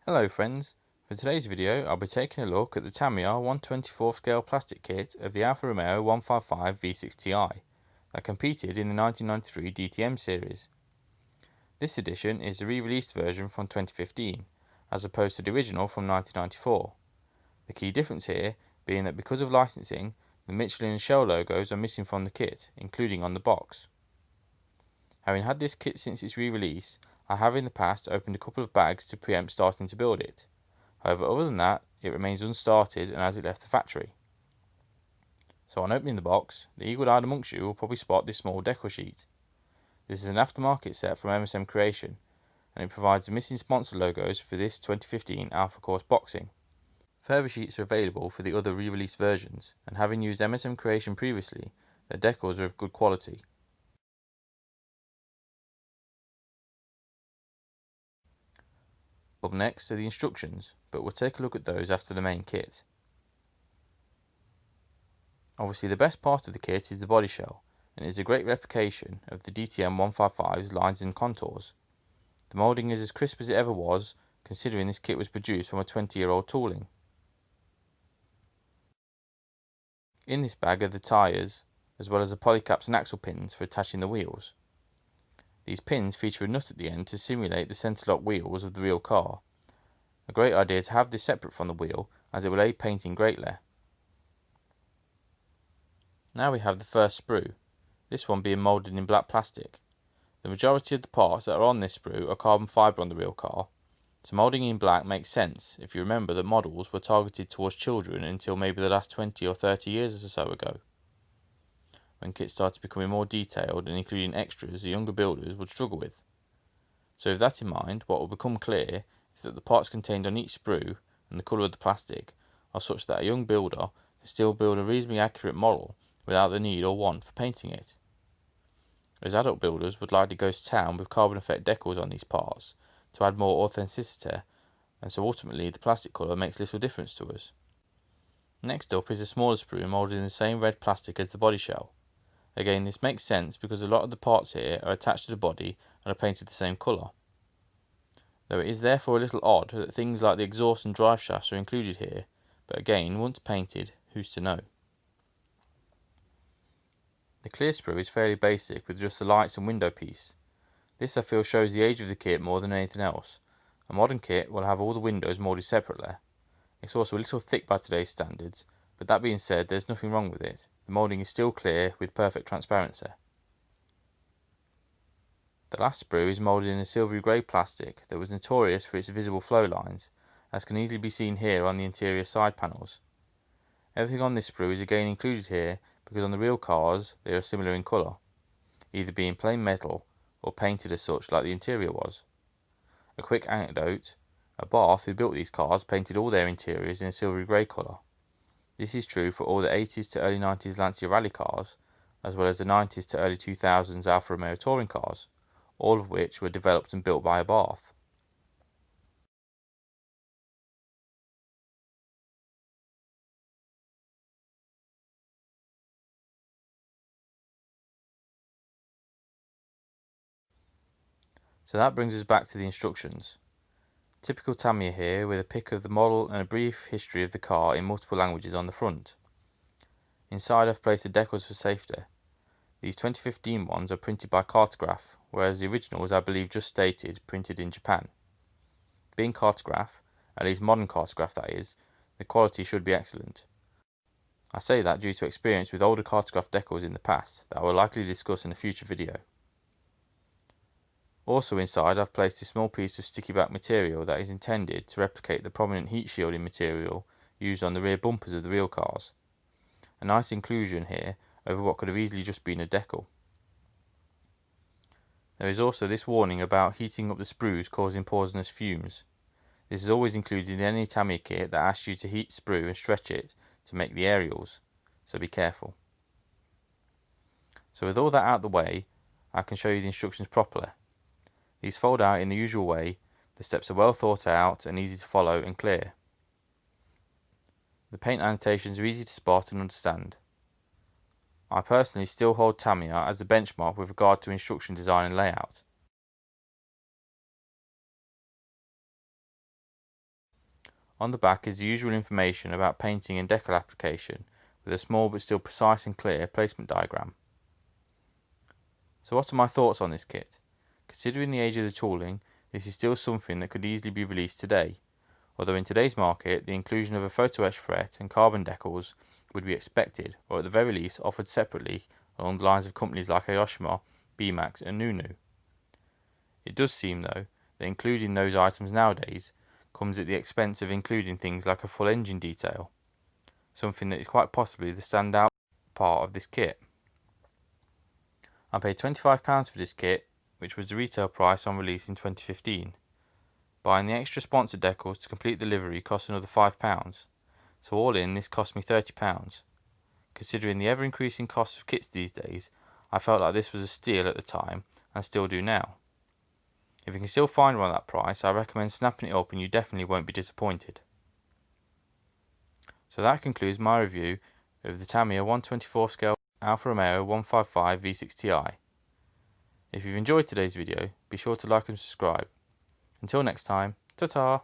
Hello friends, for today's video I'll be taking a look at the Tamiya 1/24 scale plastic kit of the Alfa Romeo 155 V6 Ti that competed in the 1993 DTM series. This edition is the re-released version from 2015 as opposed to the original from 1994. The key difference here being that because of licensing, the Michelin and Shell logos are missing from the kit, including on the box. Having had this kit since its re-release, I have in the past opened a couple of bags to preempt starting to build it. However, other than that, it remains unstarted and as it left the factory. So on opening the box, the eagle-eyed amongst you will probably spot this small decal sheet. This is an aftermarket set from MSM Creation, and it provides the missing sponsor logos for this 2015 Alpha Course boxing. Further sheets are available for the other re-release versions, and having used MSM Creation previously, their decals are of good quality. Up next are the instructions, but we'll take a look at those after the main kit. Obviously the best part of the kit is the body shell, and it is a great replication of the DTM 155's lines and contours. The moulding is as crisp as it ever was, considering this kit was produced from a 20-year-old tooling. In this bag are the tyres, as well as the polycaps and axle pins for attaching the wheels. These pins feature a nut at the end to simulate the centre-lock wheels of the real car. A great idea to have this separate from the wheel, as it will aid painting greatly. Now we have the first sprue, this one being moulded in black plastic. The majority of the parts that are on this sprue are carbon fibre on the real car, so moulding in black makes sense if you remember that models were targeted towards children until maybe the last 20 or 30 years or so ago, when kits started becoming more detailed and including extras the younger builders would struggle with. So with that in mind, what will become clear is that the parts contained on each sprue and the colour of the plastic are such that a young builder can still build a reasonably accurate model without the need or want for painting it. As adult builders would likely go to town with carbon effect decals on these parts to add more authenticity, and so ultimately the plastic colour makes little difference to us. Next up is a smaller sprue moulded in the same red plastic as the body shell. Again, this makes sense because a lot of the parts here are attached to the body and are painted the same colour. Though it is therefore a little odd that things like the exhaust and drive shafts are included here, but again, once painted, who's to know? The clear sprue is fairly basic with just the lights and window piece. This I feel shows the age of the kit more than anything else. A modern kit will have all the windows moulded separately. It's also a little thick by today's standards, but that being said, there's nothing wrong with it. The moulding is still clear with perfect transparency. The last sprue is moulded in a silvery grey plastic that was notorious for its visible flow lines, as can easily be seen here on the interior side panels. Everything on this sprue is again included here because on the real cars they are similar in colour, either being plain metal or painted as such like the interior was. A quick anecdote, a Bath who built these cars painted all their interiors in a silvery grey colour. This is true for all the 80s to early 90s Lancia rally cars, as well as the 90s to early 2000s Alfa Romeo touring cars, all of which were developed and built by a Bath. So that brings us back to the instructions. Typical Tamiya here with a pic of the model and a brief history of the car in multiple languages on the front. Inside I've placed the decals for safety. These 2015 ones are printed by Cartograph, whereas the originals I believe just stated printed in Japan. Being Cartograph, at least modern Cartograph that is, the quality should be excellent. I say that due to experience with older Cartograph decals in the past that I will likely discuss in a future video. Also inside I've placed a small piece of sticky back material that is intended to replicate the prominent heat shielding material used on the rear bumpers of the real cars. A nice inclusion here over what could have easily just been a decal. There is also this warning about heating up the sprues causing poisonous fumes. This is always included in any Tamiya kit that asks you to heat sprue and stretch it to make the aerials, so be careful. So with all that out of the way, I can show you the instructions properly. These fold out in the usual way, the steps are well thought out and easy to follow and clear. The paint annotations are easy to spot and understand. I personally still hold Tamiya as the benchmark with regard to instruction design and layout. On the back is the usual information about painting and decal application, with a small but still precise and clear placement diagram. So what are my thoughts on this kit? Considering the age of the tooling, this is still something that could easily be released today, although in today's market the inclusion of a photo etch fret and carbon decals would be expected, or at the very least offered separately along the lines of companies like Aoshima, B-Max and Nunu. It does seem though that including those items nowadays comes at the expense of including things like a full engine detail, something that is quite possibly the standout part of this kit. I paid £25 for this kit, which was the retail price on release in 2015. Buying the extra sponsor decals to complete the livery cost another £5, so all in this cost me £30. Considering the ever increasing cost of kits these days, I felt like this was a steal at the time and still do now. If you can still find one at that price, I recommend snapping it up and you definitely won't be disappointed. So that concludes my review of the Tamiya 1/24 scale Alfa Romeo 155 V6 Ti. If you've enjoyed today's video, be sure to like and subscribe. Until next time, ta-ta!